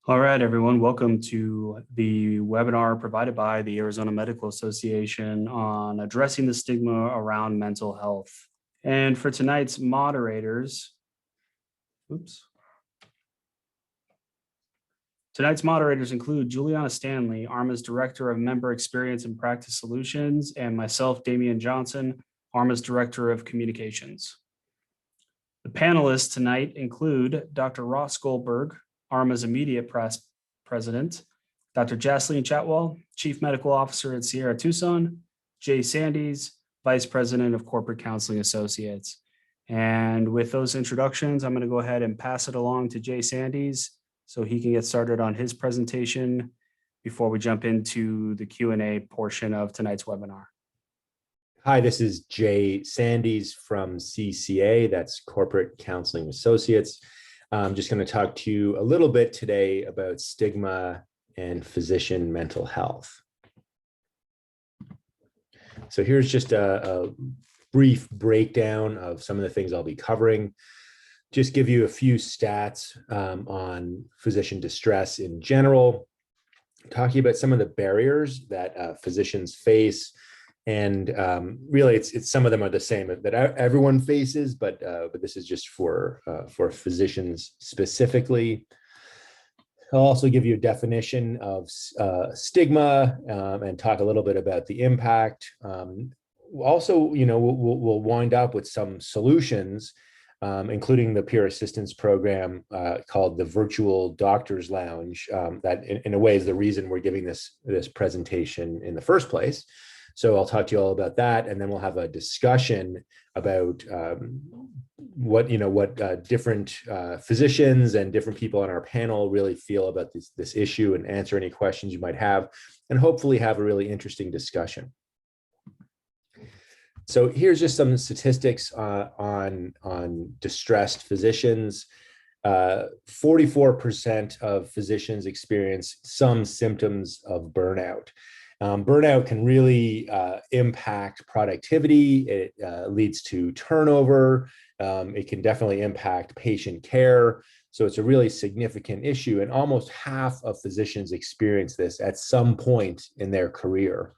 All right, everyone, welcome to the webinar provided by the Arizona Medical Association on addressing the stigma around mental health. And for tonight's moderators, Tonight's moderators include Juliana Stanley, ARMA's Director of Member Experience and Practice Solutions, and myself, Damian Johnson, ARMA's Director of Communications. The panelists tonight include Dr. Ross Goldberg, ARMA's immediate president, Dr. Jasleen Chatwell, Chief Medical Officer at Sierra Tucson, Jay Sandys, Vice President of Corporate Counseling Associates. And with those introductions, I'm going to go ahead and pass it along to Jay Sandys so he can get started on his presentation before we jump into the Q&A portion of tonight's webinar. Hi, this is Jay Sandys from CCA, that's Corporate Counseling Associates. I'm just going to talk to you a little bit today about stigma and physician mental health. So here's just a brief breakdown of some of the things I'll be covering. Just give you a few stats on physician distress in general, talking about some of the barriers that physicians face. And really, it's some of them are the same that everyone faces, but this is just for physicians specifically. I'll also give you a definition of stigma and talk a little bit about the impact. Also, we'll wind up with some solutions, including the peer assistance program called the Virtual Doctors Lounge. That, in a way, is the reason we're giving this presentation in the first place. So I'll talk to you all about that, and then we'll have a discussion about what different physicians and different people on our panel really feel about this issue, and answer any questions you might have, and hopefully have a really interesting discussion. So here's just some statistics on distressed physicians. 44% of physicians experience some symptoms of burnout. Burnout can really impact productivity. It leads to turnover. It can definitely impact patient care. So it's a really significant issue. And almost half of physicians experience this at some point in their career.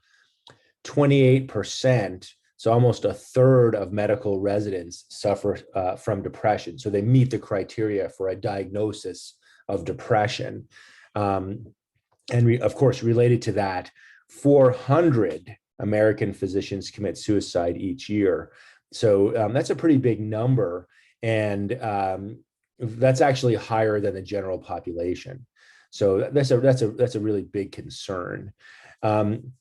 28%, so almost a third of medical residents suffer from depression. So they meet the criteria for a diagnosis of depression. And of course, related to that, 400 American physicians commit suicide each year. So that's a pretty big number. And that's actually higher than the general population. So that's a really big concern. One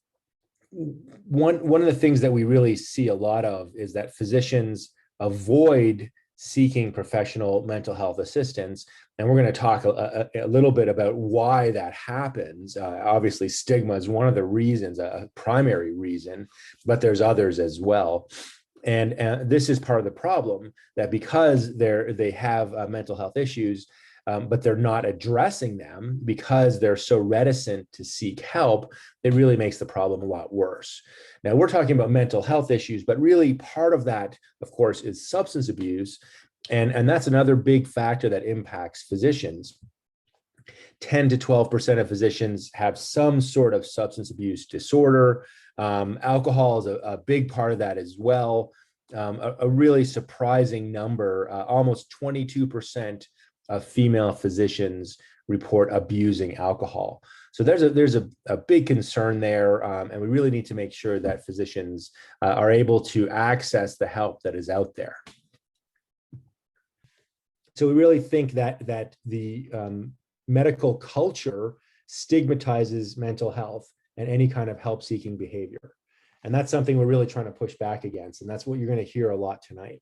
of the things that we really see a lot of is that physicians avoid seeking professional mental health assistance. And we're going to talk a little bit about why that happens. Obviously, stigma is one of the reasons, a primary reason, but there's others as well. And this is part of the problem, that because they have mental health issues, but they're not addressing them because they're so reticent to seek help, it really makes the problem a lot worse. Now, we're talking about mental health issues, but really part of that, of course, is substance abuse. And that's another big factor that impacts physicians. 10 to 12% of physicians have some sort of substance abuse disorder. Alcohol is a big part of that as well. A really surprising number, almost 22% of female physicians report abusing alcohol. So there's a big concern there, and we really need to make sure that physicians are able to access the help that is out there. So we really think that the medical culture stigmatizes mental health and any kind of help-seeking behavior. And that's something we're really trying to push back against, and that's what you're going to hear a lot tonight.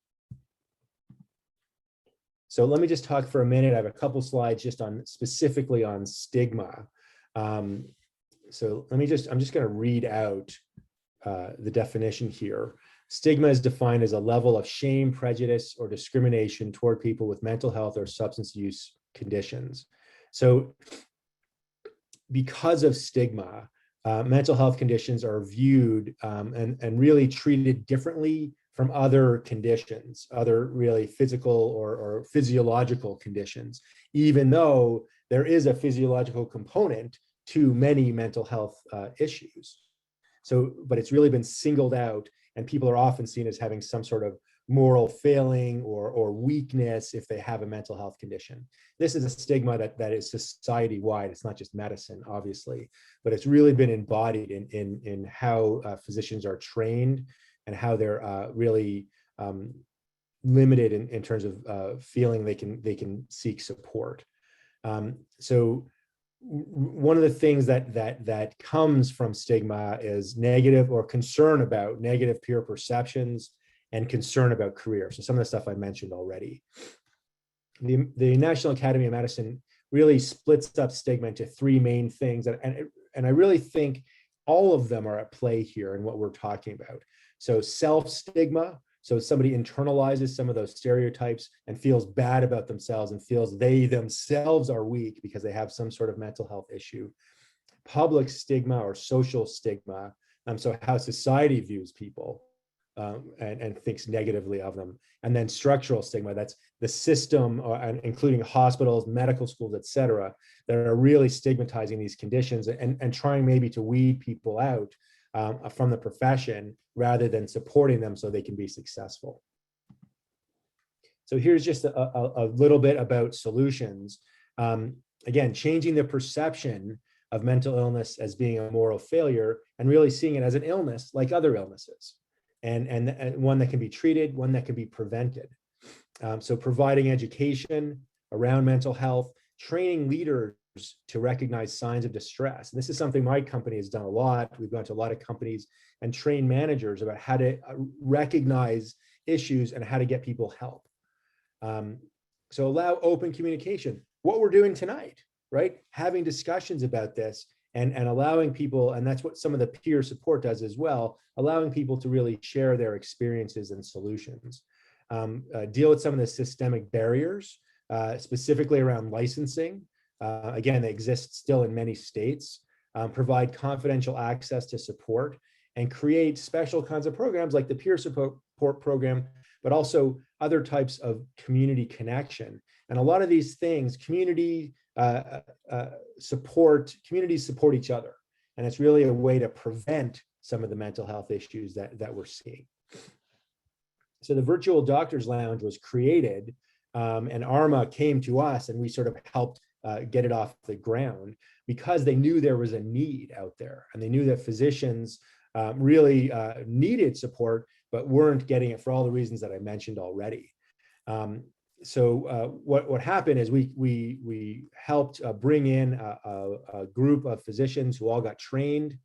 So let me just talk for a minute. I have a couple slides just specifically on stigma. So I'm just going to read out the definition here. Stigma is defined as a level of shame, prejudice, or discrimination toward people with mental health or substance use conditions. So because of stigma, mental health conditions are viewed and really treated differently from other conditions, other really physical or physiological conditions, even though there is a physiological component to many mental health issues. So, but it's really been singled out, and people are often seen as having some sort of moral failing or weakness if they have a mental health condition. This is a stigma that is society-wide. It's not just medicine, obviously, but it's really been embodied in how physicians are trained and how they're really limited in terms of feeling they can seek support. So one of the things that comes from stigma is negative or concern about negative peer perceptions and concern about career. So some of the stuff I mentioned already. The National Academy of Medicine really splits up stigma into three main things, and I really think all of them are at play here in what we're talking about. So self-stigma, so somebody internalizes some of those stereotypes and feels bad about themselves and feels they themselves are weak because they have some sort of mental health issue. Public stigma or social stigma, so how society views people and thinks negatively of them. And then structural stigma, that's the system, including hospitals, medical schools, et cetera, that are really stigmatizing these conditions and trying maybe to weed people out from the profession rather than supporting them so they can be successful. So here's just a little bit about solutions. Again, changing the perception of mental illness as being a moral failure and really seeing it as an illness like other illnesses, and one that can be treated, one that can be prevented. So providing education around mental health, training leaders to recognize signs of distress. And this is something my company has done a lot. We've gone to a lot of companies and trained managers about how to recognize issues and how to get people help. So allow open communication. What we're doing tonight, right? Having discussions about this and allowing people, and that's what some of the peer support does as well, allowing people to really share their experiences and solutions. Deal with some of the systemic barriers, specifically around licensing. Again, they exist still in many states. Provide confidential access to support and create special kinds of programs like the peer support program, but also other types of community connection. And a lot of these things, communities support each other. And it's really a way to prevent some of the mental health issues that we're seeing. So the Virtual Doctors Lounge was created, and ARMA came to us and we sort of helped get it off the ground because they knew there was a need out there, and they knew that physicians really needed support, but weren't getting it for all the reasons that I mentioned already. So what happened is we helped bring in a group of physicians who all got trained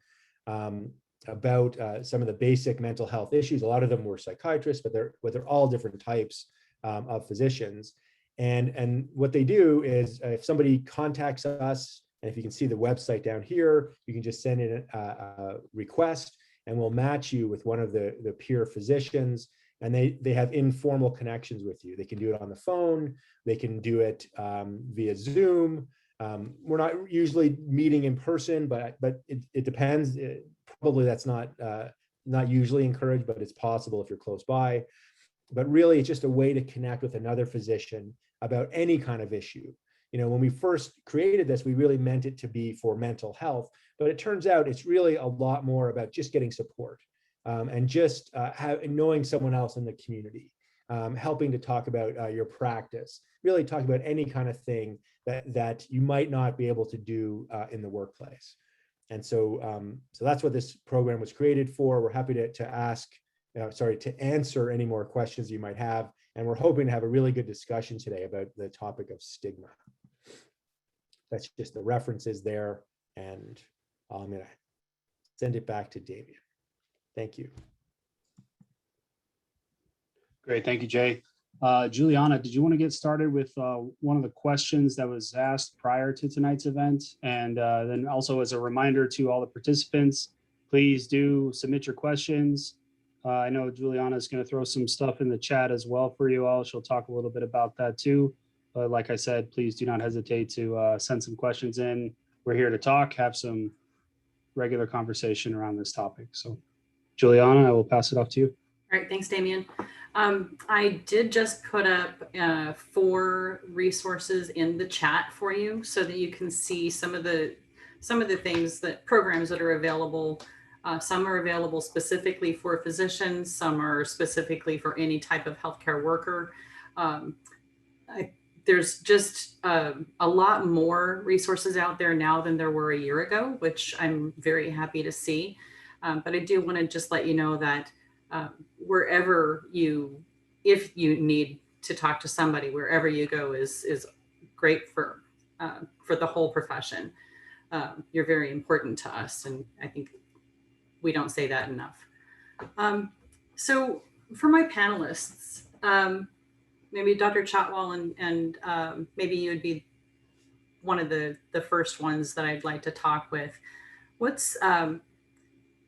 about some of the basic mental health issues. A lot of them were psychiatrists, but they're all different types of physicians. And what they do is if somebody contacts us, and if you can see the website down here, you can just send in a request and we'll match you with one of the peer physicians, and they have informal connections with you. They can do it on the phone, they can do it via Zoom. We're not usually meeting in person, but it depends. Probably that's not usually encouraged, but it's possible if you're close by. But really, it's just a way to connect with another physician about any kind of issue. You know, when we first created this, we really meant it to be for mental health, but it turns out it's really a lot more about just getting support and just knowing someone else in the community, helping to talk about your practice, really talk about any kind of thing that you might not be able to do in the workplace. And so, so that's what this program was created for. We're happy to answer any more questions you might have. And we're hoping to have a really good discussion today about the topic of stigma. That's just the references there. And I'm going to send it back to Damien. Thank you. Great. Thank you, Jay. Juliana, did you want to get started with one of the questions that was asked prior to tonight's event? And then also as a reminder to all the participants, please do submit your questions. I know Juliana is going to throw some stuff in the chat as well for you all. She'll talk a little bit about that too. But like I said, please do not hesitate to send some questions in. We're here to talk, have some regular conversation around this topic. So Juliana, I will pass it off to you. All right, thanks, Damien. I did just put up 4 resources in the chat for you so that you can see some of the things, that programs that are available. Some are available specifically for physicians, some are specifically for any type of healthcare worker. There's just a lot more resources out there now than there were a year ago, which I'm very happy to see. But I do want to just let you know that wherever if you need to talk to somebody, wherever you go is great for the whole profession. You're very important to us, and I think we don't say that enough. So for my panelists, maybe Dr. Chatwal and maybe you would be one of the first ones that I'd like to talk with.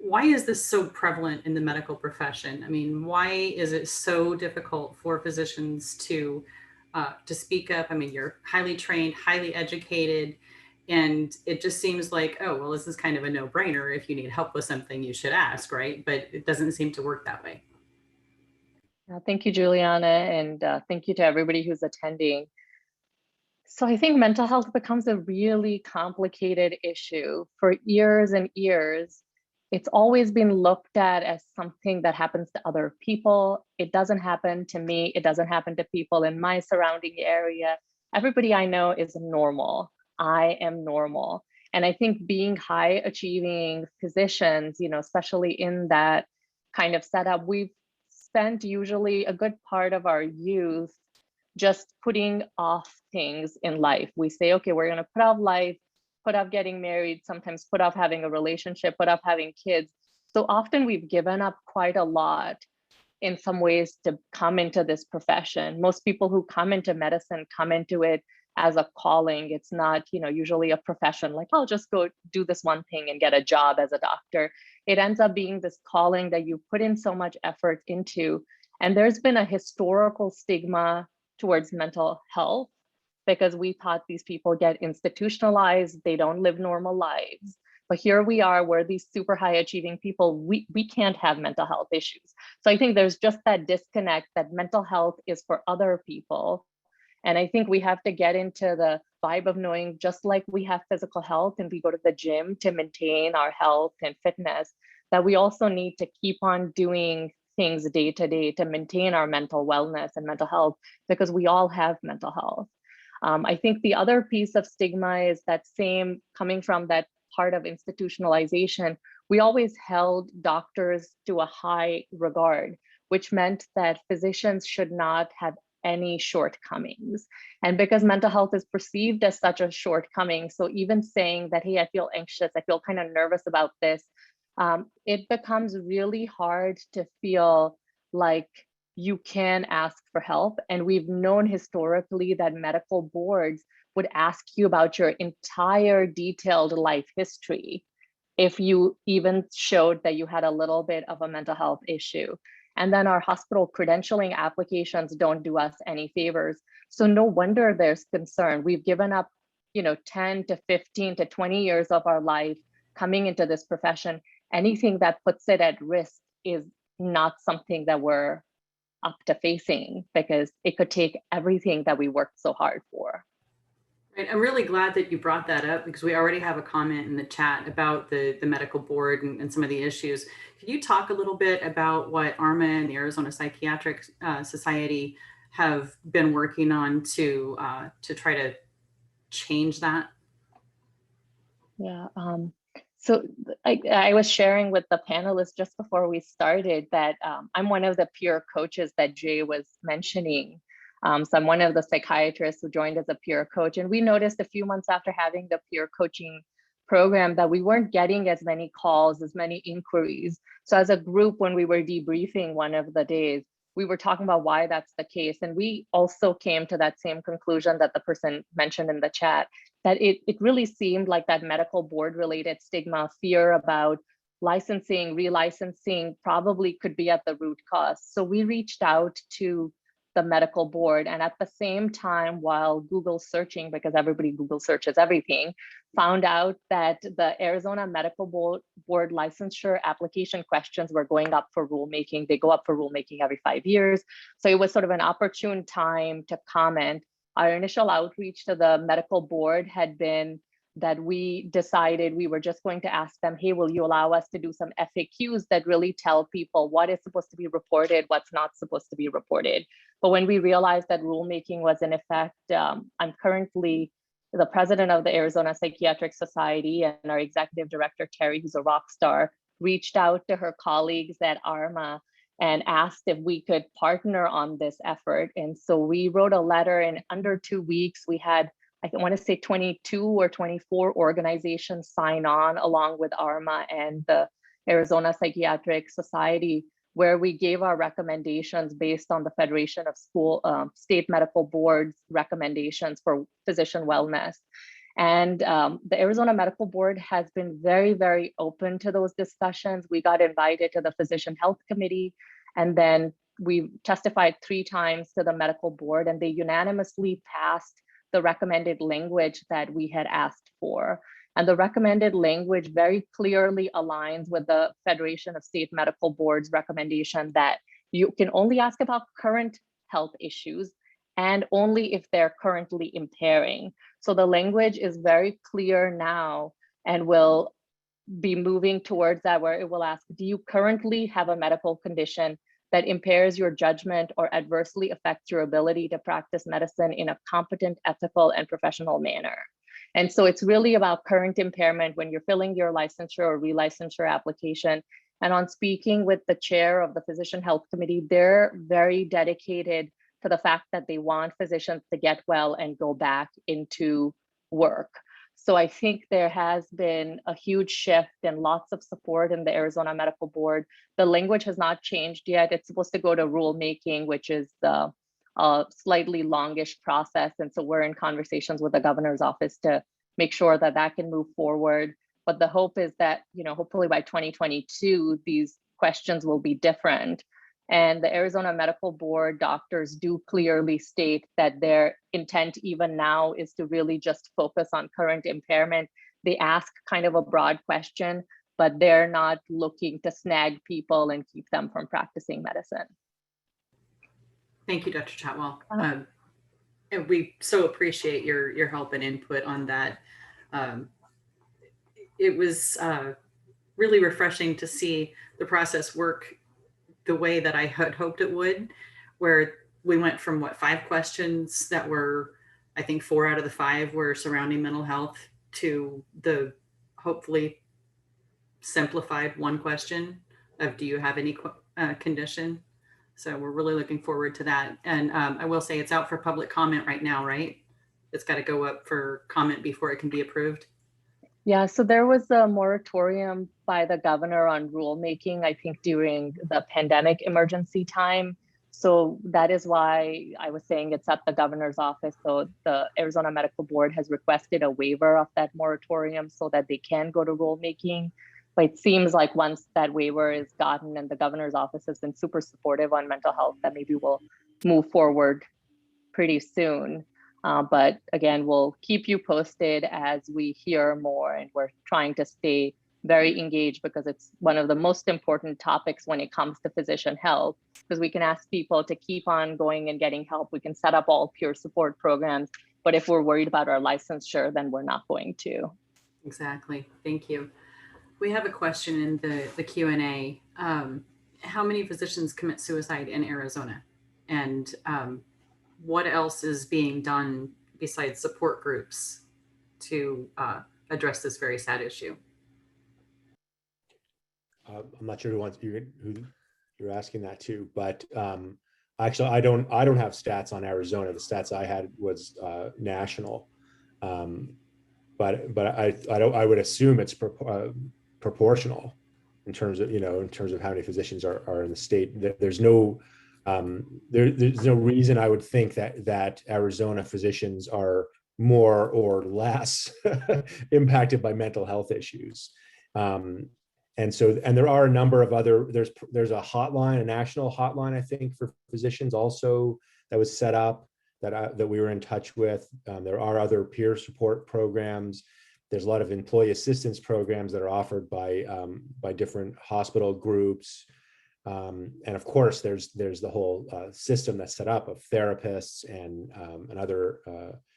Why is this so prevalent in the medical profession? I mean, why is it so difficult for physicians to speak up? I mean, you're highly trained, highly educated, and it just seems like, oh, well, this is kind of a no-brainer. If you need help with something, you should ask, right? But it doesn't seem to work that way. Thank you, Juliana, and thank you to everybody who's attending. So I think mental health becomes a really complicated issue. For years and years, it's always been looked at as something that happens to other people. It doesn't happen to me. It doesn't happen to people in my surrounding area. Everybody I know is normal. I am normal. And I think being high achieving physicians, especially in that kind of setup, we've spent usually a good part of our youth just putting off things in life. We say, okay, we're going to put off life, put off getting married, sometimes put off having a relationship, put off having kids. So often we've given up quite a lot in some ways to come into this profession. Most people who come into medicine come into it as a calling. It's not, usually a profession like, I'll just go do this one thing and get a job as a doctor. It ends up being this calling that you put in so much effort into. And there's been a historical stigma towards mental health because we thought these people get institutionalized, they don't live normal lives. But here we are, we're these super high achieving people, we can't have mental health issues. So I think there's just that disconnect that mental health is for other people. And I think we have to get into the vibe of knowing, just like we have physical health and we go to the gym to maintain our health and fitness, that we also need to keep on doing things day to day to maintain our mental wellness and mental health, because we all have mental health. I think the other piece of stigma is that same coming from that part of institutionalization. We always held doctors to a high regard, which meant that physicians should not have any shortcomings. And because mental health is perceived as such a shortcoming, so even saying that, hey, I feel anxious, I feel kind of nervous about this, it becomes really hard to feel like you can ask for help. And we've known historically that medical boards would ask you about your entire detailed life history if you even showed that you had a little bit of a mental health issue. And then our hospital credentialing applications don't do us any favors. So no wonder there's concern. We've given up, 10 to 15 to 20 years of our life coming into this profession. Anything that puts it at risk is not something that we're up to facing, because it could take everything that we worked so hard for. Right. I'm really glad that you brought that up, because we already have a comment in the chat about the medical board and some of the issues. Could you talk a little bit about what ARMA and the Arizona Psychiatric Society have been working on to try to change that? Yeah. So I was sharing with the panelists just before we started that I'm one of the peer coaches that Jay was mentioning. So I'm one of the psychiatrists who joined as a peer coach. And we noticed a few months after having the peer coaching program that we weren't getting as many calls, as many inquiries. So as a group, when we were debriefing one of the days, we were talking about why that's the case. And we also came to that same conclusion that the person mentioned in the chat, that it really seemed like that medical board related stigma, fear about licensing, relicensing probably could be at the root cause. So we reached out to the medical board. And at the same time, while Google searching, because everybody Google searches everything, found out that the Arizona Medical Board licensure application questions were going up for rulemaking. They go up for rulemaking every 5 years. So it was sort of an opportune time to comment. Our initial outreach to the medical board had been that we decided we were just going to ask them, hey, will you allow us to do some FAQs that really tell people what is supposed to be reported, what's not supposed to be reported. But when we realized that rulemaking was in effect, I'm currently the president of the Arizona Psychiatric Society, and our executive director, Terry, who's a rock star, reached out to her colleagues at ARMA and asked if we could partner on this effort. And so we wrote a letter, and under 2 weeks, we had, I want to say 22 or 24 organizations sign on along with ARMA and the Arizona Psychiatric Society, where we gave our recommendations based on the Federation of State Medical Boards recommendations for physician wellness. And the Arizona Medical Board has been very, very open to those discussions. We got invited to the Physician Health Committee, and then we testified 3 times to the medical board, and they unanimously passed the recommended language that we had asked for. And the recommended language very clearly aligns with the Federation of State Medical Boards recommendation that you can only ask about current health issues and only if they're currently impairing. So the language is very clear now and will be moving towards that, where it will ask, do you currently have a medical condition that impairs your judgment or adversely affects your ability to practice medicine in a competent, ethical, and professional manner? And so it's really about current impairment when you're filling your licensure or relicensure application. And on speaking with the chair of the Physician Health Committee, they're very dedicated to the fact that they want physicians to get well and go back into work. So I think there has been a huge shift and lots of support in the Arizona Medical Board. The language has not changed yet. It's supposed to go to rulemaking, which is the slightly longish process. And so we're in conversations with the governor's office to make sure that that can move forward. But the hope is that, hopefully by 2022, these questions will be different. And the Arizona Medical Board doctors do clearly state that their intent even now is to really just focus on current impairment. They ask kind of a broad question, but they're not looking to snag people and keep them from practicing medicine. Thank you, Dr. Chatwell. And we so appreciate your help and input on that. It was really refreshing to see the process work the way that I had hoped it would, where we went from 5 questions that were, I think 4 out of the 5 were surrounding mental health, to the hopefully simplified 1 question of, do you have any condition? So we're really looking forward to that. And I will say it's out for public comment right now, right? It's got to go up for comment before it can be approved. Yeah, so there was a moratorium by the governor on rulemaking, I think during the pandemic emergency time. So that is why I was saying it's at the governor's office. So the Arizona Medical Board has requested a waiver of that moratorium so that they can go to rulemaking. But it seems like once that waiver is gotten, and the governor's office has been super supportive on mental health, that maybe we'll move forward pretty soon. But again, we'll keep you posted as we hear more, and we're trying to stay very engaged because it's one of the most important topics when it comes to physician health, because we can ask people to keep on going and getting help. We can set up all peer support programs, but if we're worried about our licensure, then we're not going to. Exactly. Thank you. We have a question in the Q&A. How many physicians commit suicide in Arizona? And what else is being done besides support groups to address this very sad issue? I'm not sure who you're asking that to, but actually, I don't have stats on Arizona. The stats I had was national, but I would assume it's proportional in terms of how many physicians are in the state. There's no reason I would think that Arizona physicians are more or less impacted by mental health issues. And there are a number of other, there's a hotline, a national hotline, I think, for physicians also that was set up that we were in touch with. There are other peer support programs. There's a lot of employee assistance programs that are offered by different hospital groups. And of course, there's the whole system that's set up of therapists and other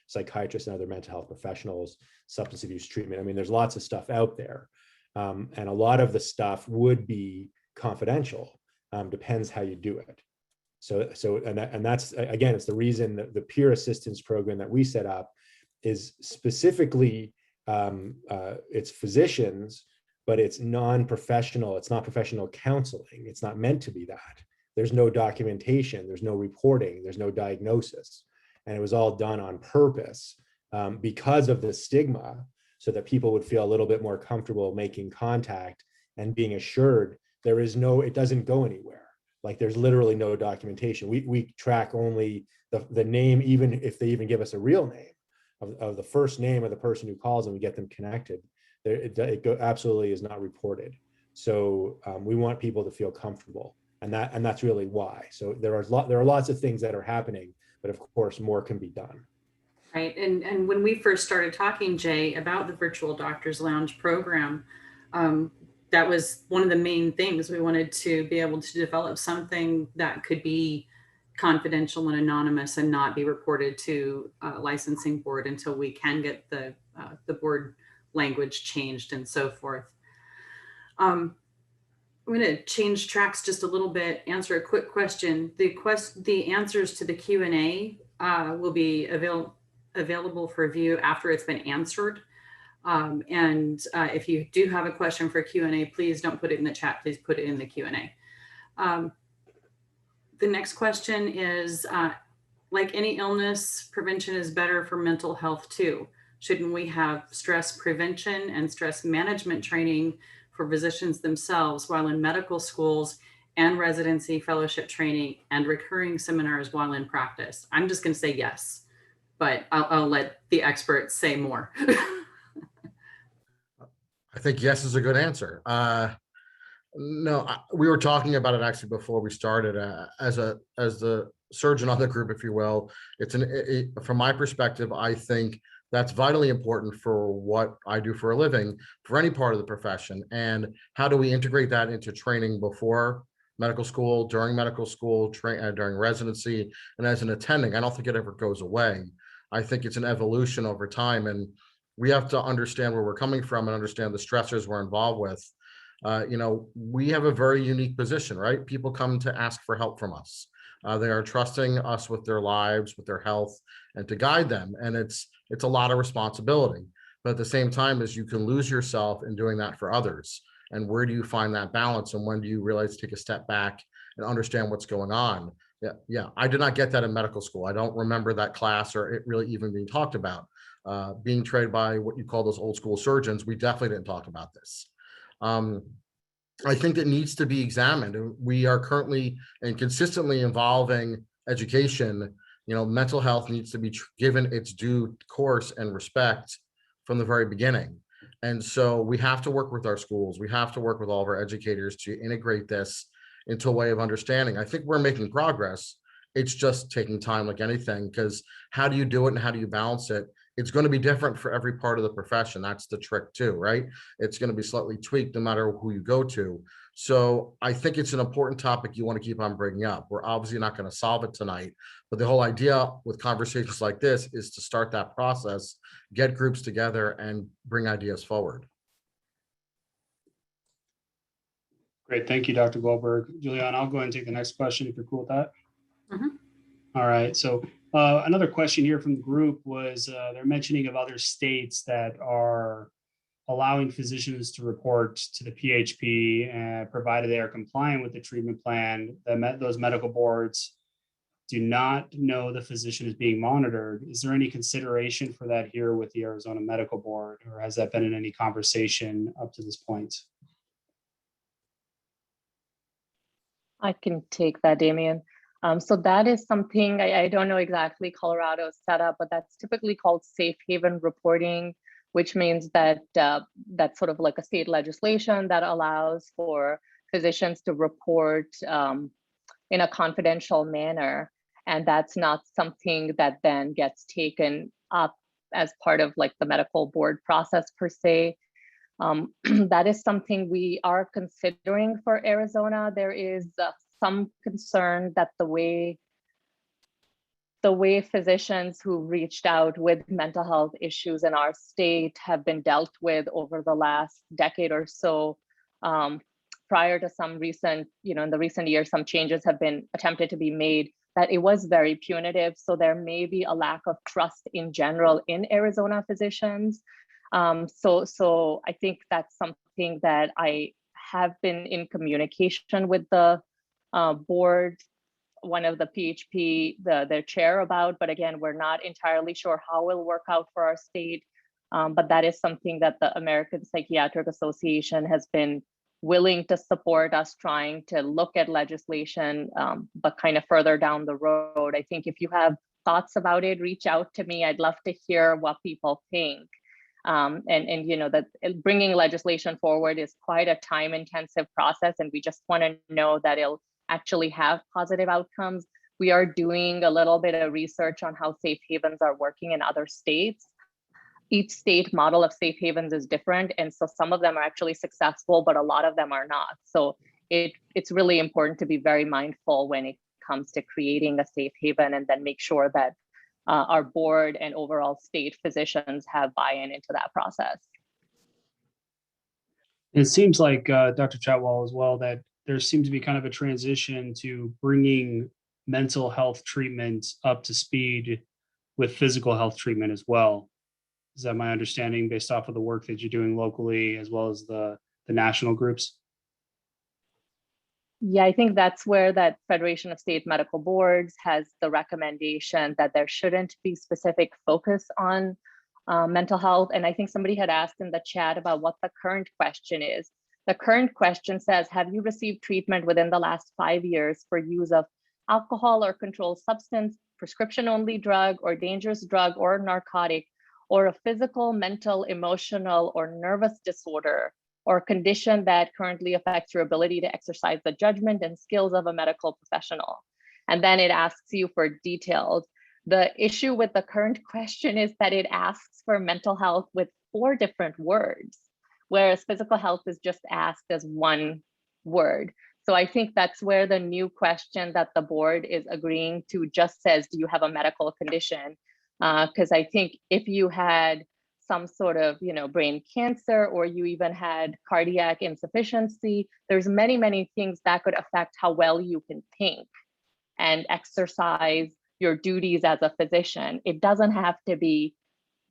psychiatrists and other mental health professionals, substance abuse treatment. I mean, there's lots of stuff out there. And a lot of the stuff would be confidential, depends how you do it. And that's, again, it's the reason that the peer assistance program that we set up is specifically, it's physicians, but it's non-professional. It's not professional counseling. It's not meant to be that. There's no documentation, there's no reporting, there's no diagnosis. And it was all done on purpose because of the stigma, so that people would feel a little bit more comfortable making contact and being assured it doesn't go anywhere. Like there's literally no documentation. We track only the name, even if they even give us a real name of the first name of the person who calls, and we get them connected. It absolutely is not reported. So we want people to feel comfortable, and that's really why. So there are lots of things that are happening, but of course more can be done. Right, and when we first started talking, Jay, about the Virtual Doctors Lounge program, that was one of the main things. We wanted to be able to develop something that could be confidential and anonymous and not be reported to a licensing board until we can get the board language changed and so forth. I'm going to change tracks just a little bit, answer a quick question. The answers to the Q&A will be available for view after it's been answered. If you do have a question for Q&A, please don't put it in the chat, please put it in the Q&A. The next question is, like any illness, prevention is better for mental health too. Shouldn't we have stress prevention and stress management training for physicians themselves while in medical schools, and residency, fellowship training, and recurring seminars while in practice? I'm just going to say yes, but I'll let the experts say more. I think yes is a good answer. No, we were talking about it actually before we started. As the surgeon on the group, if you will, from my perspective, I think that's vitally important for what I do for a living, for any part of the profession. And how do we integrate that into training before medical school, during medical school, during residency, and as an attending? I don't think it ever goes away. I think it's an evolution over time, and we have to understand where we're coming from and understand the stressors we're involved with. We have a very unique position, right? People come to ask for help from us. They are trusting us with their lives, with their health, and to guide them. And it's a lot of responsibility. But at the same time, as you can lose yourself in doing that for others. And where do you find that balance? And when do you realize to take a step back and understand what's going on? Yeah. I did not get that in medical school. I don't remember that class or it really even being talked about. Being trained by what you call those old school surgeons, we definitely didn't talk about this. I think it needs to be examined. We are currently and consistently evolving education. Mental health needs to be given its due course and respect from the very beginning. And so we have to work with our schools. We have to work with all of our educators to integrate this into a way of understanding. I think we're making progress. It's just taking time, like anything, because how do you do it and how do you balance it? It's going to be different for every part of the profession. That's the trick too, right? It's going to be slightly tweaked no matter who you go to. So I think it's an important topic you want to keep on bringing up. We're obviously not going to solve it tonight, but the whole idea with conversations like this is to start that process, get groups together, and bring ideas forward. Great, thank you, Dr. Goldberg. Julianne, I'll go ahead and take the next question if you're cool with that. Mm-hmm. All right, so another question here from the group was they're mentioning of other states that are allowing physicians to report to the PHP, provided they are compliant with the treatment plan. Those medical boards do not know the physician is being monitored. Is there any consideration for that here with the Arizona Medical Board, or has that been in any conversation up to this point? I can take that, Damien. So that is something, I don't know exactly Colorado's setup, but that's typically called safe haven reporting, which means that that's sort of like a state legislation that allows for physicians to report in a confidential manner. And that's not something that then gets taken up as part of like the medical board process per se. That is something we are considering for Arizona. There is some concern that the way physicians who reached out with mental health issues in our state have been dealt with over the last decade or so, prior to some recent, in the recent years, some changes have been attempted to be made, that it was very punitive. So there may be a lack of trust in general in Arizona physicians. So I think that's something that I have been in communication with the board, one of the PHP, their chair about, but again, we're not entirely sure how it will work out for our state. But that is something that the American Psychiatric Association has been willing to support us trying to look at legislation, but kind of further down the road. I think if you have thoughts about it, reach out to me. I'd love to hear what people think. And that bringing legislation forward is quite a time-intensive process, and we just want to know that it'll actually have positive outcomes. We are doing a little bit of research on how safe havens are working in other states. Each state model of safe havens is different, and so some of them are actually successful, but a lot of them are not. So it's really important to be very mindful when it comes to creating a safe haven, and then make sure that our board and overall state physicians have buy-in into that process. It seems like, Dr. Chatwal, as well, that there seems to be kind of a transition to bringing mental health treatment up to speed with physical health treatment as well. Is that my understanding based off of the work that you're doing locally as well as the national groups? Yeah, I think that's where that Federation of State Medical Boards has the recommendation that there shouldn't be specific focus on mental health. And I think somebody had asked in the chat about what the current question is. The current question says, have you received treatment within the last 5 years for use of alcohol or controlled substance, prescription-only drug or dangerous drug or narcotic, or a physical, mental, emotional, or nervous disorder or condition that currently affects your ability to exercise the judgment and skills of a medical professional? And then it asks you for details. The issue with the current question is that it asks for mental health with 4 different words, whereas physical health is just asked as 1 word. So I think that's where the new question that the board is agreeing to just says, do you have a medical condition? Because I think if you had some sort of brain cancer, or you even had cardiac insufficiency, there's many, many things that could affect how well you can think and exercise your duties as a physician. It doesn't have to be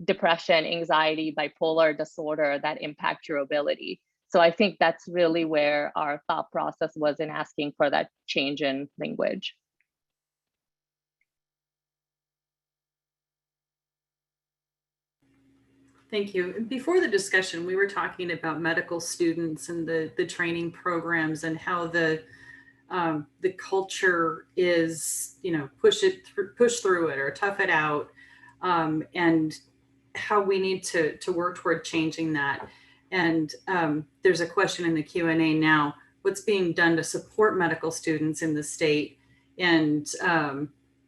depression, anxiety, bipolar disorder that impact your ability. So I think that's really where our thought process was in asking for that change in language. Thank you. Before the discussion, we were talking about medical students and the training programs and how the culture is, push through it or tough it out, and how we need to work toward changing that. And there's a question in the Q&A now: what's being done to support medical students in the state? And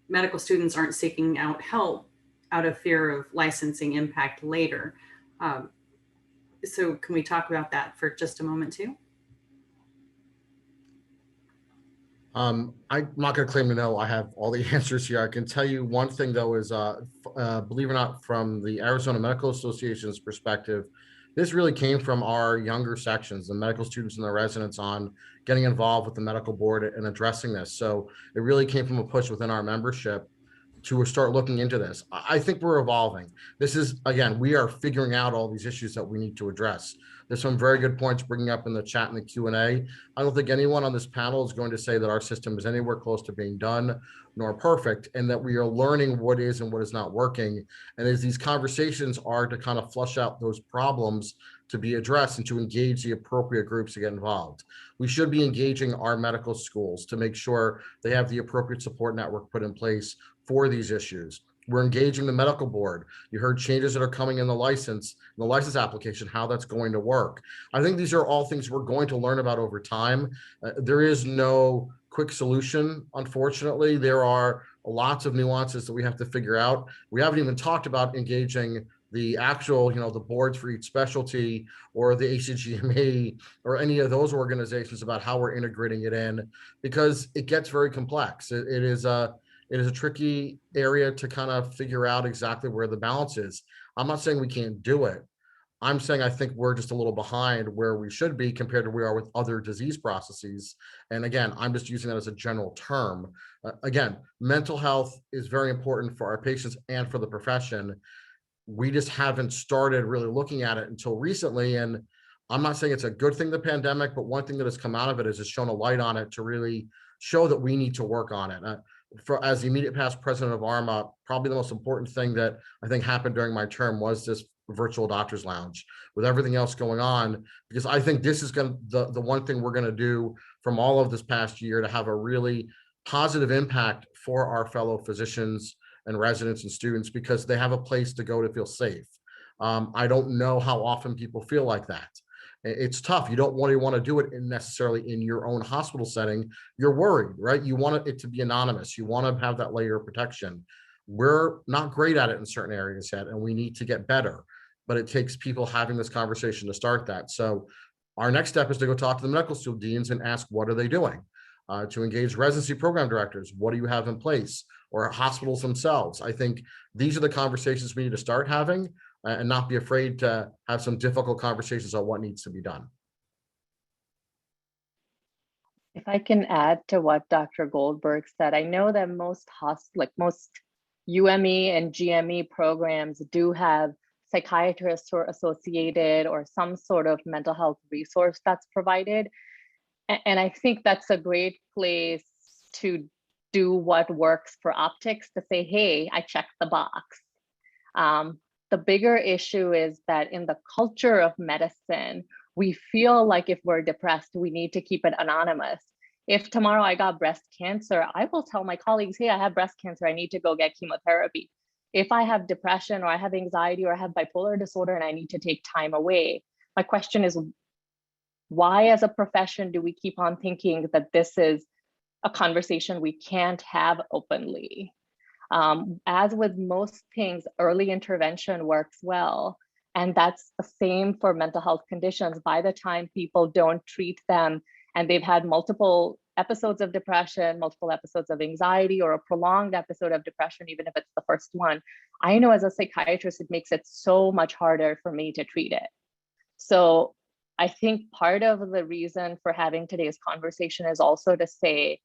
medical students aren't seeking out help out of fear of licensing impact later. So can we talk about that for just a moment too? I'm not going to claim to know I have all the answers here. I can tell you one thing though is, believe it or not, from the Arizona Medical Association's perspective, this really came from our younger sections, the medical students and the residents, on getting involved with the medical board and addressing this. So it really came from a push within our membership to start looking into this. I think we're evolving. This is, again, we are figuring out all these issues that we need to address. There's some very good points bringing up in the chat and the Q&A. I don't think anyone on this panel is going to say that our system is anywhere close to being done nor perfect, and that we are learning what is and what is not working. And as these conversations are to kind of flush out those problems to be addressed and to engage the appropriate groups to get involved. We should be engaging our medical schools to make sure they have the appropriate support network put in place for these issues. We're engaging the medical board. You heard changes that are coming in the license application, how that's going to work. I think these are all things we're going to learn about over time. There is no quick solution. Unfortunately, there are lots of nuances that we have to figure out. We haven't even talked about engaging the actual, the boards for each specialty or the ACGME or any of those organizations about how we're integrating it in, because it gets very complex. It is a tricky area to kind of figure out exactly where the balance is. I'm not saying we can't do it. I'm saying I think we're just a little behind where we should be compared to where we are with other disease processes. And again, I'm just using that as a general term. Again, mental health is very important for our patients and for the profession. We just haven't started really looking at it until recently. And I'm not saying it's a good thing, the pandemic, but one thing that has come out of it is it's shown a light on it to really show that we need to work on it. As the immediate past president of ARMA, probably the most important thing that I think happened during my term was this virtual doctor's lounge with everything else going on, because I think this is going to the one thing we're going to do from all of this past year to have a really positive impact for our fellow physicians and residents and students, because they have a place to go to feel safe. I don't know how often people feel like that. It's tough. You don't want to do it necessarily in your own hospital setting. You're worried, right? You want it to be anonymous. You want to have that layer of protection. We're not great at it in certain areas yet, and we need to get better. But it takes people having this conversation to start that. So our next step is to go talk to the medical school deans and ask, what are they doing? To engage residency program directors. What do you have in place? Or hospitals themselves. I think these are the conversations we need to start having, and not be afraid to have some difficult conversations on what needs to be done. If I can add to what Dr. Goldberg said, I know that most UME and GME programs do have psychiatrists who are associated or some sort of mental health resource that's provided. And I think that's a great place to do what works for optics, to say, hey, I checked the box. The bigger issue is that in the culture of medicine, we feel like if we're depressed, we need to keep it anonymous. If tomorrow I got breast cancer, I will tell my colleagues, hey, I have breast cancer, I need to go get chemotherapy. If I have depression or I have anxiety or I have bipolar disorder and I need to take time away, my question is, why as a profession do we keep on thinking that this is a conversation we can't have openly? As with most things, early intervention works well. And that's the same for mental health conditions. By the time people don't treat them and they've had multiple episodes of depression, multiple episodes of anxiety, or a prolonged episode of depression, even if it's the first one, I know as a psychiatrist, it makes it so much harder for me to treat it. So I think part of the reason for having today's conversation is also to say,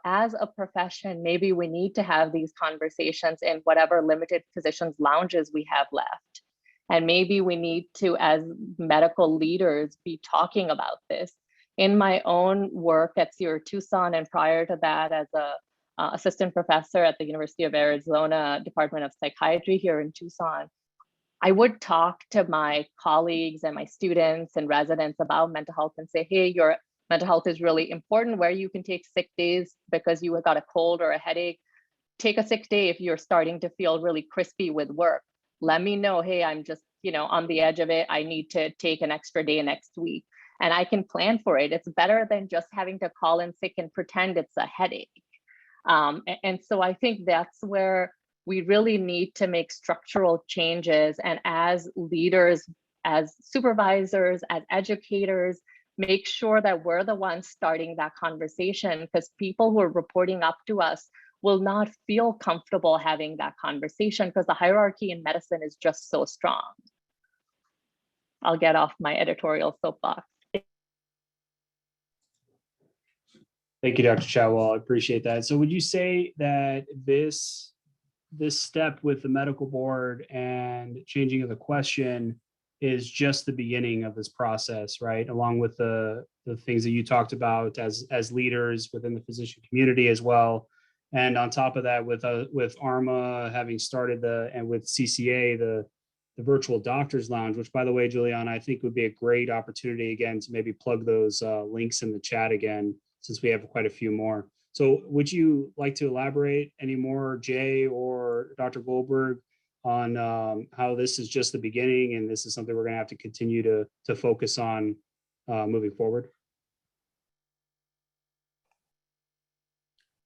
as a profession, maybe we need to have these conversations in whatever limited physicians' lounges we have left. And maybe we need to, as medical leaders, be talking about this. In my own work at CR Tucson, and prior to that as a assistant professor at the University of Arizona Department of Psychiatry here in Tucson, I would talk to my colleagues and my students and residents about mental health and say, hey, your mental health is really important, where you can take sick days because you got a cold or a headache. Take a sick day if you're starting to feel really crispy with work. Let me know, hey, I'm just, on the edge of it. I need to take an extra day next week. And I can plan for it. It's better than just having to call in sick and pretend it's a headache. And so I think that's where we really need to make structural changes. And as leaders, as supervisors, as educators, make sure that we're the ones starting that conversation, because people who are reporting up to us will not feel comfortable having that conversation because the hierarchy in medicine is just so strong. I'll get off my editorial soapbox. Thank you, Dr. Chadwell. I appreciate that. So would you say that this step with the medical board and changing of the question is just the beginning of this process, right? Along with the things that you talked about as leaders within the physician community as well. And on top of that, with ARMA having started and with CCA, the virtual doctor's lounge, which by the way, Juliana, I think would be a great opportunity again to maybe plug those links in the chat again, since we have quite a few more. So would you like to elaborate any more, Jay or Dr. Goldberg, on how this is just the beginning and this is something we're gonna have to continue to focus on moving forward?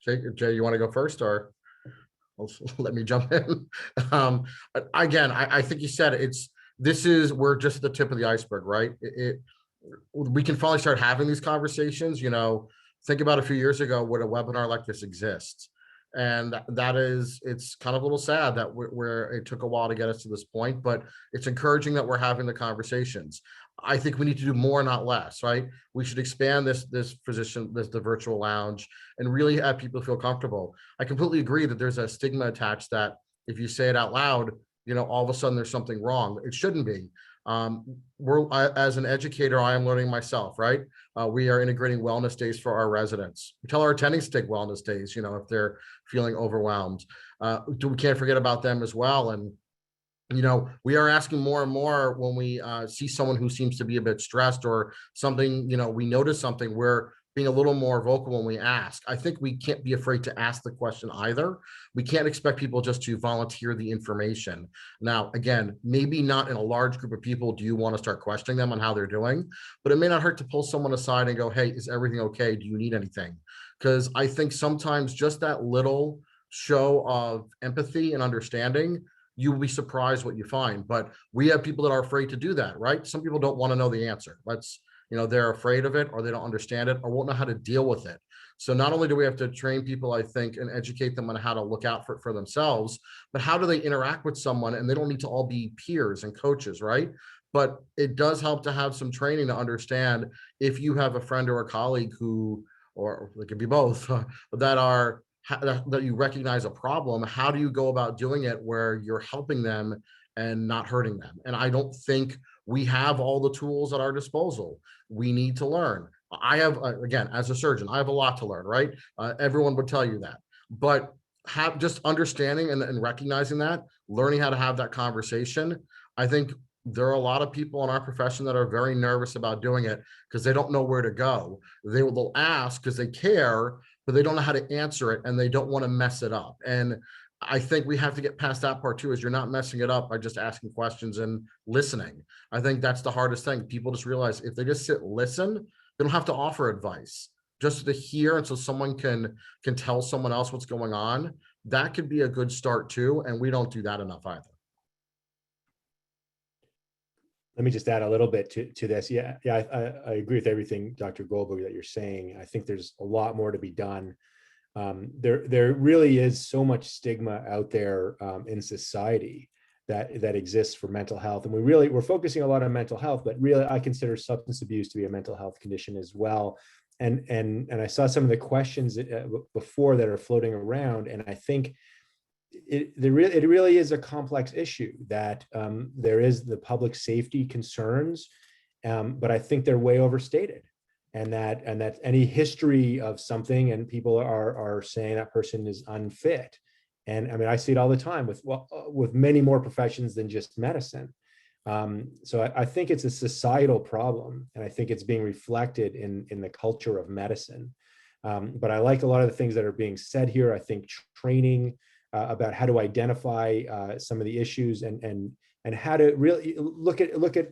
Jay, you want to go first, or let me jump in? Again, I think you said we're just at the tip of the iceberg, right? We can finally start having these conversations. Think about a few years ago, would a webinar like this exist? And it's kind of a little sad that where it took a while to get us to this point, but it's encouraging that we're having the conversations. I think we need to do more, not less, right? We should expand the virtual lounge, and really have people feel comfortable. I completely agree that there's a stigma attached that if you say it out loud, all of a sudden there's something wrong. It shouldn't be. As an educator, I am learning myself, right? We are integrating wellness days for our residents. We tell our attendings to take wellness days, if they're feeling overwhelmed. We can't forget about them as well. And we are asking more and more when we see someone who seems to be a bit stressed or something, we notice something, we're being a little more vocal when we ask. I think we can't be afraid to ask the question either. We can't expect people just to volunteer the information. Now, again, maybe not in a large group of people do you want to start questioning them on how they're doing, but it may not hurt to pull someone aside and go, hey, is everything okay? Do you need anything? Because I think sometimes just that little show of empathy and understanding, you will be surprised what you find. But we have people that are afraid to do that, right? Some people don't want to know the answer. They're afraid of it, or they don't understand it, or won't know how to deal with it. So not only do we have to train people, I think, and educate them on how to look out for themselves, but how do they interact with someone? And they don't need to all be peers and coaches, right? But it does help to have some training to understand if you have a friend or a colleague who, or it could be both, that you recognize a problem. How do you go about doing it where you're helping them and not hurting them? And I don't think we have all the tools at our disposal. We need to learn. I have, again, as a surgeon, I have a lot to learn, right? Everyone would tell you that. But have just understanding and recognizing that, learning how to have that conversation. I think there are a lot of people in our profession that are very nervous about doing it because they don't know where to go. They'll ask because they care, but they don't know how to answer it, and they don't want to mess it up. And I think we have to get past that part too, is you're not messing it up by just asking questions and listening. I think that's the hardest thing. People just realize if they just sit, listen, they don't have to offer advice, just to hear. And so someone can tell someone else what's going on. That could be a good start too. And we don't do that enough either. Let me just add a little bit to this. Yeah, I agree with everything, Dr. Goldberg, that you're saying. I think there's a lot more to be done. There really is so much stigma out there in society that exists for mental health, and we're focusing a lot on mental health, but really I consider substance abuse to be a mental health condition as well. And I saw some of the questions before that are floating around, and I think it really is a complex issue that there is the public safety concerns, but I think they're way overstated. And that any history of something and people are saying that person is unfit. And I mean, I see it all the time with many more professions than just medicine. So I think it's a societal problem, and I think it's being reflected in the culture of medicine. But I like a lot of the things that are being said here. I think training about how to identify some of the issues and how to really look at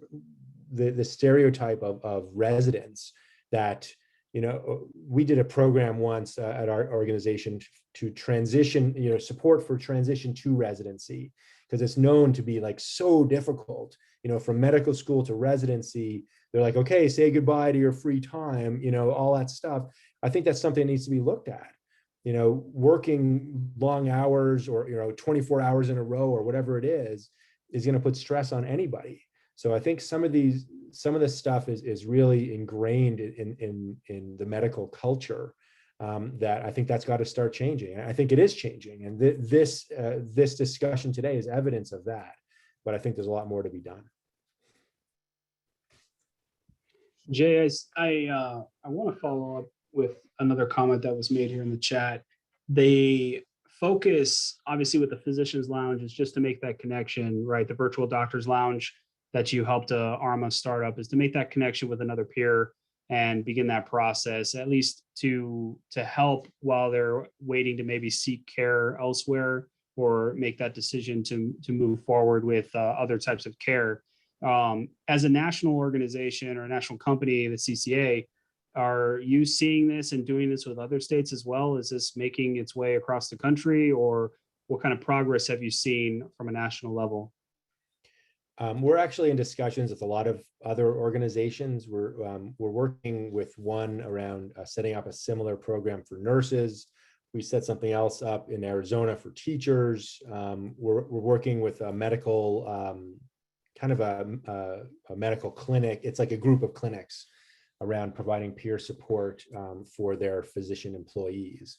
the stereotype of residents. That, we did a program once at our organization to transition, support for transition to residency, because it's known to be like so difficult, from medical school to residency. They're like, okay, say goodbye to your free time, all that stuff. I think that's something that needs to be looked at. Working long hours or, 24 hours in a row or whatever it is going to put stress on anybody. So I think some of this stuff is really ingrained in the medical culture, that I think that's got to start changing. And I think it is changing. And this discussion today is evidence of that. But I think there's a lot more to be done. Jay, I want to follow up with another comment that was made here in the chat. They focus, obviously, with the Physicians Lounge is just to make that connection, right? The virtual doctors lounge that you helped ARMA start up is to make that connection with another peer and begin that process, at least to help while they're waiting to maybe seek care elsewhere or make that decision to move forward with other types of care. As a national organization or a national company, the CCA, Are you seeing this and doing this with other states as well? Is this making its way across the country, or what kind of progress have you seen from a national level? We're actually in discussions with a lot of other organizations. We're working with one around setting up a similar program for nurses. We set something else up in Arizona for teachers. We're working with a medical, kind of a medical clinic. It's like a group of clinics around providing peer support for their physician employees.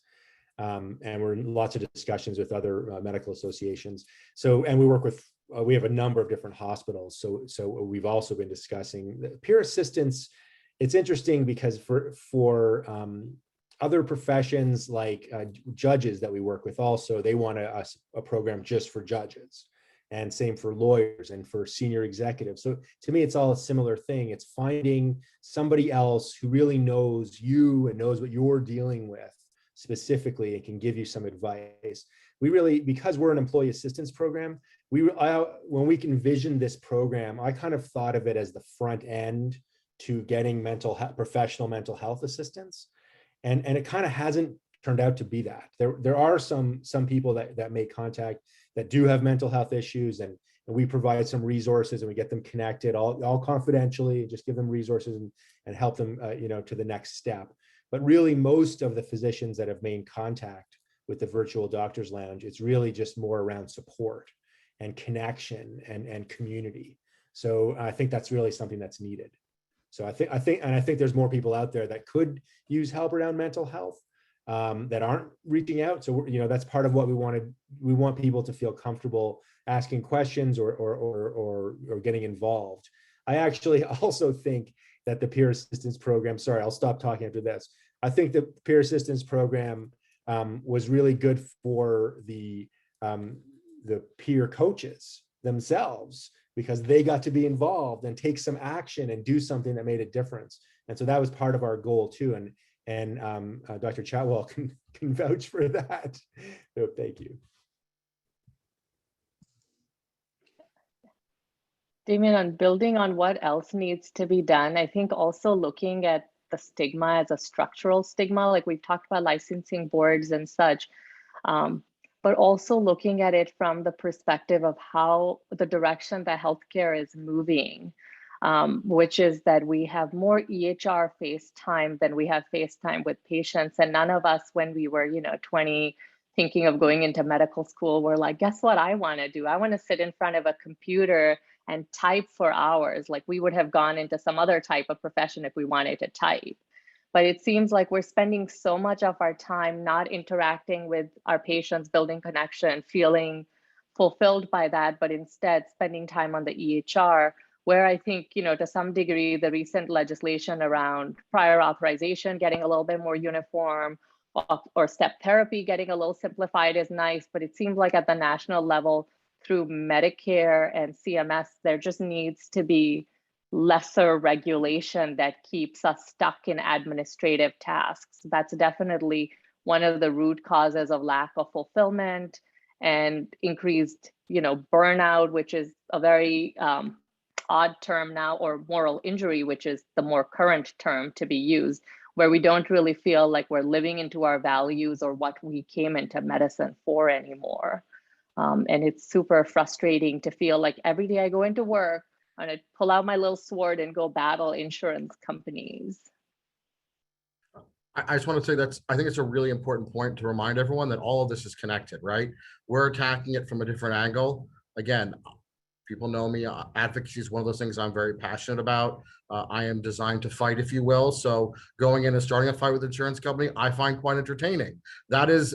And we're in lots of discussions with other medical associations. So, and we work with, we have a number of different hospitals. So we've also been discussing peer assistance. It's interesting because for other professions like judges that we work with also, they want a program just for judges, and same for lawyers and for senior executives. So to me, it's all a similar thing. It's finding somebody else who really knows you and knows what you're dealing with specifically and can give you some advice. We really, because we're an employee assistance program, when we envisioned this program, I kind of thought of it as the front end to getting professional mental health assistance. And it kind of hasn't turned out to be that. There are some people that make contact that do have mental health issues, and we provide some resources and we get them connected all confidentially, just give them resources and help them to the next step. But really, most of the physicians that have made contact with the virtual doctor's lounge, it's really just more around support and connection and community. So I think that's really something that's needed. So I think there's more people out there that could use help around mental health that aren't reaching out. So that's part of what we wanted. We want people to feel comfortable asking questions or getting involved. I actually also think that the peer assistance program, sorry, I'll stop talking after this. I think the peer assistance program was really good for the peer coaches themselves, because they got to be involved and take some action and do something that made a difference. And so that was part of our goal too. And Dr. Chatwell can vouch for that. So thank you. Damien, on building on what else needs to be done, I think also looking at the stigma as a structural stigma, like we've talked about licensing boards and such, but also looking at it from the perspective of how the direction that healthcare is moving, which is that we have more EHR face time than we have face time with patients. And none of us, when we were 20, thinking of going into medical school, were like, guess what I want to do? I want to sit in front of a computer and type for hours. Like we would have gone into some other type of profession if we wanted to type. But it seems like we're spending so much of our time not interacting with our patients, building connection, feeling fulfilled by that, but instead spending time on the EHR, where I think, to some degree, the recent legislation around prior authorization getting a little bit more uniform, or step therapy getting a little simplified is nice, but it seems like at the national level, through Medicare and CMS, there just needs to be lesser regulation that keeps us stuck in administrative tasks. That's definitely one of the root causes of lack of fulfillment and increased, burnout, which is a very odd term now, or moral injury, which is the more current term to be used, where we don't really feel like we're living into our values or what we came into medicine for anymore. And it's super frustrating to feel like every day I go into work, I'm gonna pull out my little sword and go battle insurance companies. I just want to say I think it's a really important point to remind everyone that all of this is connected, right? We're attacking it from a different angle. Again, people know me, advocacy is one of those things I'm very passionate about. I am designed to fight, if you will. So going in and starting a fight with the insurance company, I find quite entertaining. That is,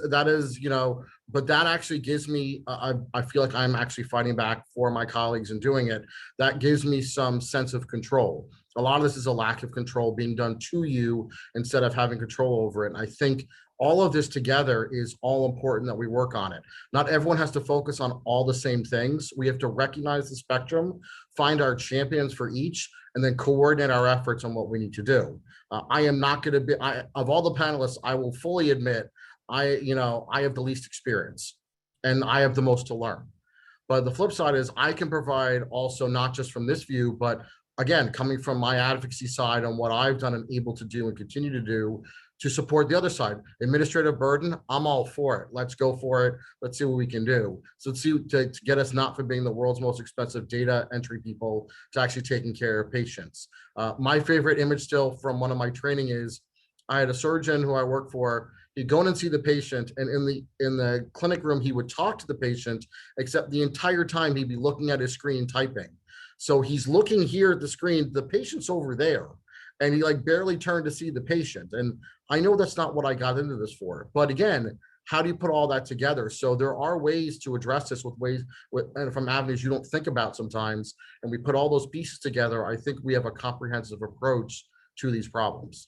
but that actually gives me, I feel like I'm actually fighting back for my colleagues and doing it. That gives me some sense of control. A lot of this is a lack of control being done to you instead of having control over it. And I think all of this together is all important that we work on it. Not everyone has to focus on all the same things. We have to recognize the spectrum, find our champions for each, and then coordinate our efforts on what we need to do. I am not going to be, of all the panelists, I will fully admit, I have the least experience and I have the most to learn. But the flip side is I can provide also not just from this view, but again, coming from my advocacy side on what I've done and able to do and continue to do to support the other side. Administrative burden, I'm all for it. Let's go for it. Let's see what we can do. So let's see to get us not from being the world's most expensive data entry people to actually taking care of patients. My favorite image still from one of my training is I had a surgeon who I work for. He'd go in and see the patient, and in the clinic room, he would talk to the patient, except the entire time he'd be looking at his screen typing. So he's looking here at the screen, the patient's over there, and he like barely turned to see the patient. And I know that's not what I got into this for, but again, how do you put all that together? So there are ways to address this and from avenues you don't think about sometimes, and we put all those pieces together. I think we have a comprehensive approach to these problems.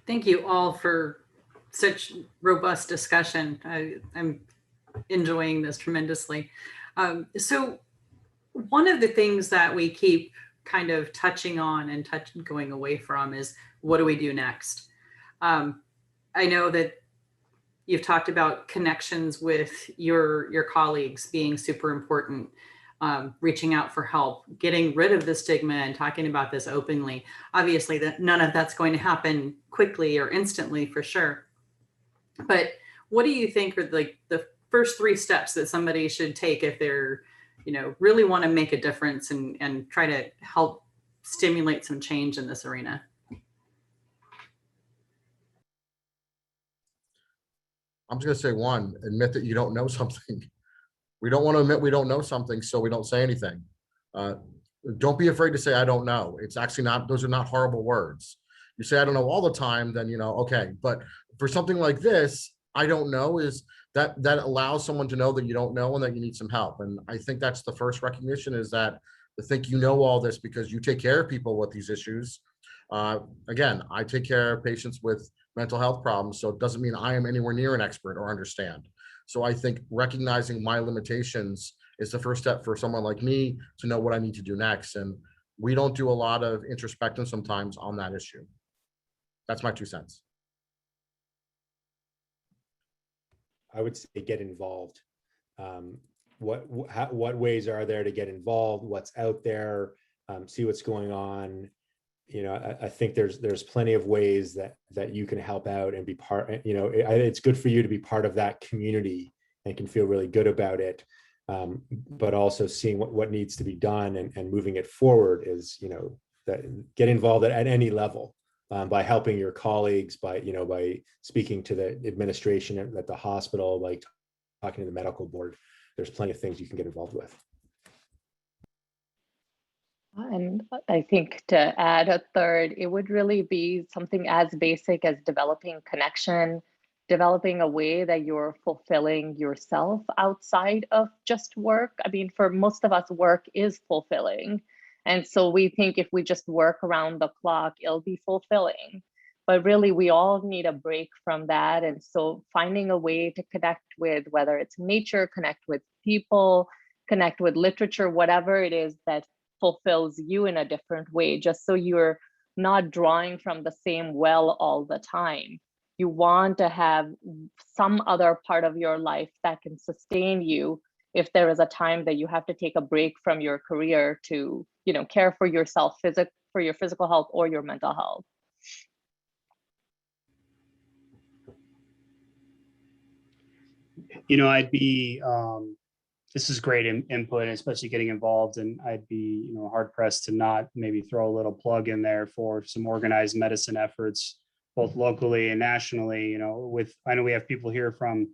Thank you all for such robust discussion. I'm enjoying this tremendously. So one of the things that we keep kind of touching on and going away from is, what do we do next? I know that you've talked about connections with your colleagues being super important, reaching out for help, getting rid of the stigma and talking about this openly. Obviously, that none of that's going to happen quickly or instantly for sure. But what do you think are like the first 3 steps that somebody should take if they're, really want to make a difference and try to help stimulate some change in this arena? I'm just going to say one, admit that you don't know something. We don't want to admit we don't know something, so we don't say anything. Don't be afraid to say, I don't know. It's actually not, those are not horrible words. You say, I don't know all the time, then, okay. But for something like this, I don't know is that allows someone to know that you don't know and that you need some help. And I think that's the first recognition, is that to think you know all this because you take care of people with these issues. Again, I take care of patients with mental health problems, so it doesn't mean I am anywhere near an expert or understand. So I think recognizing my limitations is the first step for someone like me to know what I need to do next. And we don't do a lot of introspection sometimes on that issue. That's my 2 cents. I would say get involved. What ways are there to get involved? What's out there? See what's going on. I think there's plenty of ways that you can help out and be part. It's good for you to be part of that community and can feel really good about it. But also seeing what needs to be done and moving it forward is, that get involved at any level. By helping your colleagues, by speaking to the administration at the hospital, like talking to the medical board. There's plenty of things you can get involved with. And I think to add a third, it would really be something as basic as developing connection, developing a way that you're fulfilling yourself outside of just work. I mean, for most of us, work is fulfilling. And so we think if we just work around the clock, it'll be fulfilling. But really, we all need a break from that. And so finding a way to connect with, whether it's nature, connect with people, connect with literature, whatever it is that fulfills you in a different way, just so you're not drawing from the same well all the time. You want to have some other part of your life that can sustain you if there is a time that you have to take a break from your career to, care for yourself, for your physical health or your mental health. I'd be, this is great input, especially getting involved, and I'd be, hard pressed to not maybe throw a little plug in there for some organized medicine efforts, both locally and nationally. I know we have people here from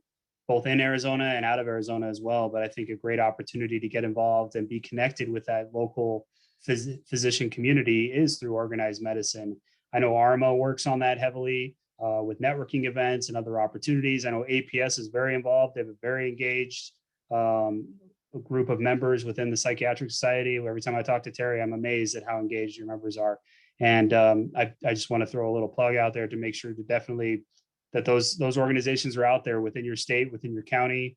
both in Arizona and out of Arizona as well, but I think a great opportunity to get involved and be connected with that local physician community is through organized medicine. I know ARMA works on that heavily with networking events and other opportunities. I know APS is very involved. They have a very engaged group of members within the Psychiatric Society. Every time I talk to Terry, I'm amazed at how engaged your members are. And I just want to throw a little plug out there to make sure to definitely that those organizations are out there within your state, within your county,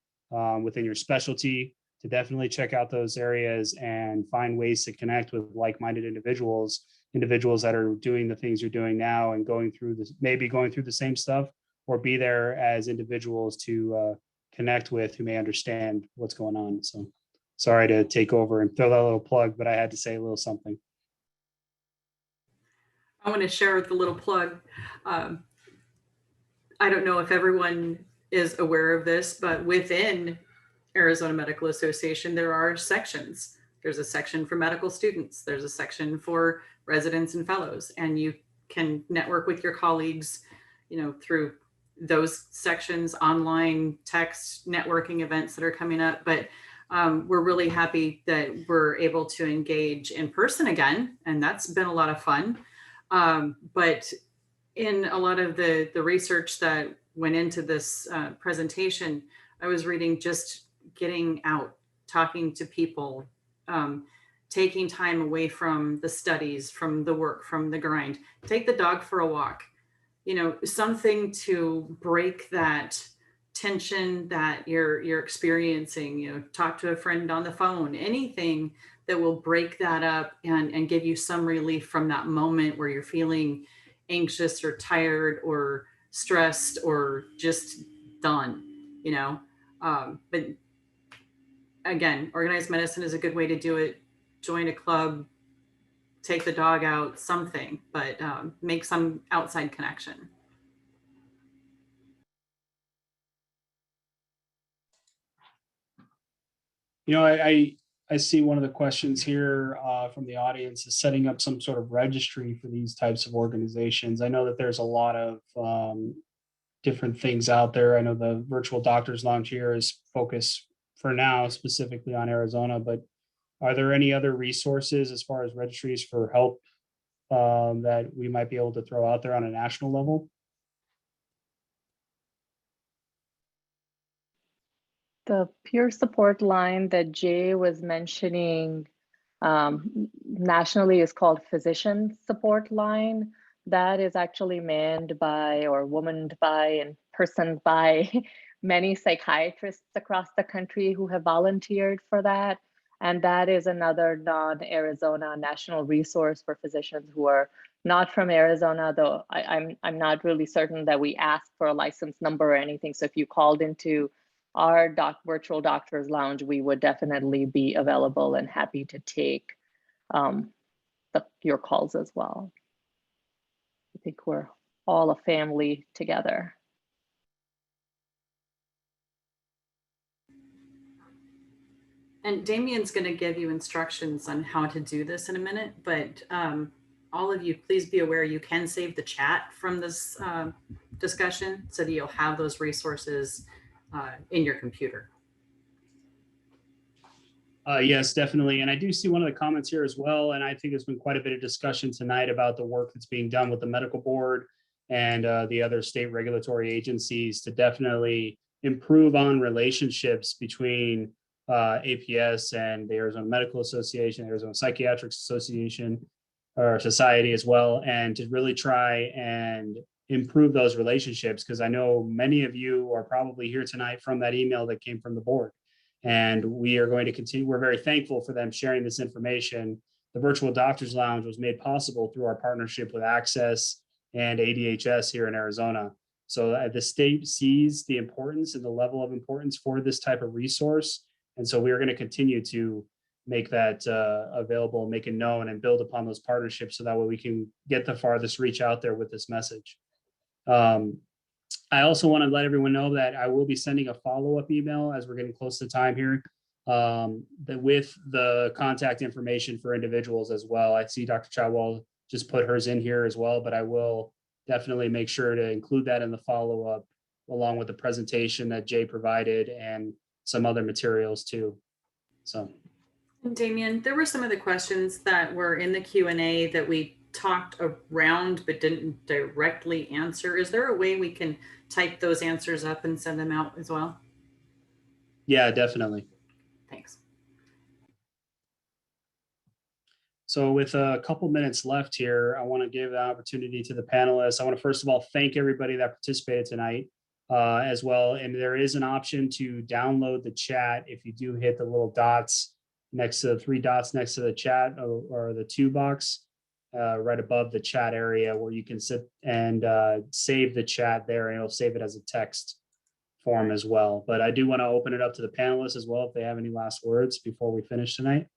within your specialty, to definitely check out those areas and find ways to connect with like-minded individuals that are doing the things you're doing now and going through the same stuff, or be there as individuals to connect with who may understand what's going on. So sorry to take over and throw that little plug, but I had to say a little something. I want to share the little plug. I don't know if everyone is aware of this, but within Arizona Medical Association, there are sections. There's a section for medical students. There's a section for residents and fellows, and you can network with your colleagues, through those sections, online, text, networking events that are coming up. But we're really happy that we're able to engage in person again, and that's been a lot of fun. But in a lot of the research that went into this presentation, I was reading just getting out, talking to people, taking time away from the studies, from the work, from the grind, take the dog for a walk, something to break that tension that you're experiencing, talk to a friend on the phone, anything that will break that up and give you some relief from that moment where you're feeling anxious or tired or stressed or just done, but again, organized medicine is a good way to do it. Join a club, take the dog out, something, but make some outside connection. I see one of the questions here from the audience is setting up some sort of registry for these types of organizations. I know that there's a lot of different things out there. I know the virtual doctors lounge here is focused for now specifically on Arizona, but are there any other resources as far as registries for help that we might be able to throw out there on a national level? The peer support line that Jay was mentioning nationally is called Physician Support Line. That is actually manned by or womaned by and personed by many psychiatrists across the country who have volunteered for that. And that is another non-Arizona national resource for physicians who are not from Arizona, though I'm not really certain that we asked for a license number or anything. So if you called into our virtual doctors lounge, we would definitely be available and happy to take your calls as well. I think we're all a family together. And Damien's going to give you instructions on how to do this in a minute, but all of you, please be aware you can save the chat from this discussion so that you'll have those resources in your computer. Yes, definitely. And I do see one of the comments here as well. And I think there's been quite a bit of discussion tonight about the work that's being done with the medical board and the other state regulatory agencies to definitely improve on relationships between APS and the Arizona Medical Association, Arizona Psychiatric Association, or Society as well, and to really try and improve those relationships, because I know many of you are probably here tonight from that email that came from the board. And we are going to continue. We're very thankful for them sharing this information. The Virtual Doctors Lounge was made possible through our partnership with Access and ADHS here in Arizona. So the state sees the importance and the level of importance for this type of resource. And so we are going to continue to make that available, make it known, and build upon those partnerships so that way we can get the farthest reach out there with this message. I also want to let everyone know that I will be sending a follow-up email as we're getting close to time here with the contact information for individuals as well. I see Dr. Chadwell just put hers in here as well, but I will definitely make sure to include that in the follow-up along with the presentation that Jay provided and some other materials too. So. Damien, there were some of the questions that were in the Q&A that we talked around but didn't directly answer. Is there a way we can type those answers up and send them out as well? Yeah, definitely. Thanks. So with a couple minutes left here, I want to give the opportunity to the panelists. I want to first of all thank everybody that participated tonight as well. And there is an option to download the chat if you do hit the little dots next to the 3 dots next to the chat or the 2 box right above the chat area where you can sit and save the chat there, and it'll save it as a text. form as well. But I do want to open it up to the panelists as well if they have any last words before we finish tonight.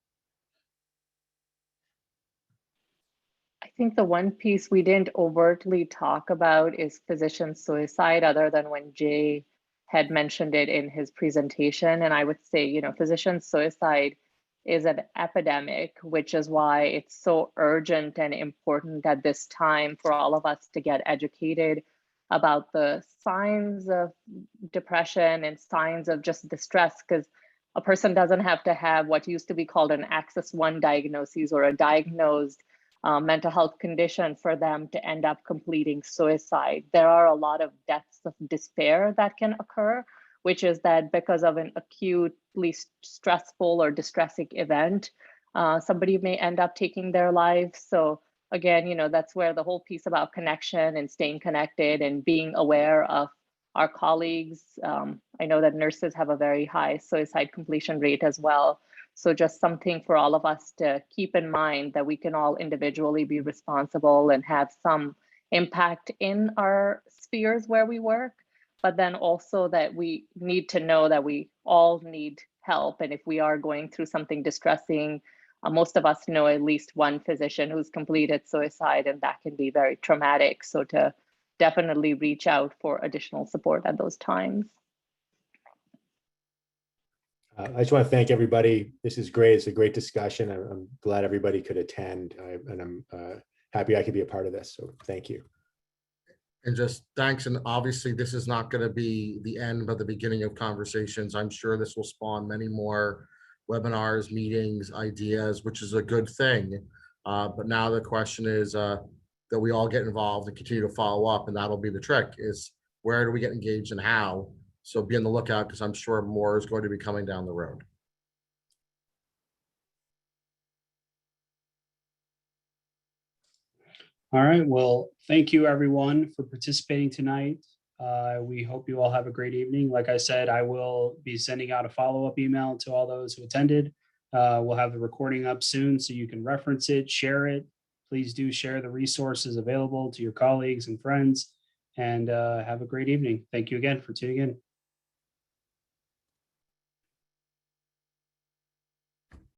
I think the one piece we didn't overtly talk about is physician suicide, other than when Jay had mentioned it in his presentation. And I would say, you know, physician suicide is an epidemic, which is why it's so urgent and important at this time for all of us to get educated about the signs of depression and signs of just distress, because a person doesn't have to have what used to be called an Axis 1 diagnosis or a diagnosed mental health condition for them to end up completing suicide. There are a lot of deaths of despair that can occur, which is that because of an acutely stressful or distressing event, somebody may end up taking their life. So again, you know, that's where the whole piece about connection and staying connected and being aware of our colleagues. I know that nurses have a very high suicide completion rate as well. So just something for all of us to keep in mind, that we can all individually be responsible and have some impact in our spheres where we work, but then also that we need to know that we all need help. And if we are going through something distressing, most of us know at least one physician who's completed suicide, and that can be very traumatic. So to definitely reach out for additional support at those times. I just want to thank everybody. This is great. It's a great discussion. I'm glad everybody could attend, and I'm happy I could be a part of this. So thank you. And just thanks. And obviously, this is not going to be the end, but the beginning of conversations. I'm sure this will spawn many more webinars, meetings, ideas, which is a good thing. But now the question is that we all get involved and continue to follow up. And that'll be the trick, is where do we get engaged and how? So be on the lookout, because I'm sure more is going to be coming down the road. All right. Well, thank you everyone for participating tonight. We hope you all have a great evening. Like I said, I will be sending out a follow-up email to all those who attended. We'll have the recording up soon so you can reference it, share it. Please do share the resources available to your colleagues and friends, and have a great evening. Thank you again for tuning in.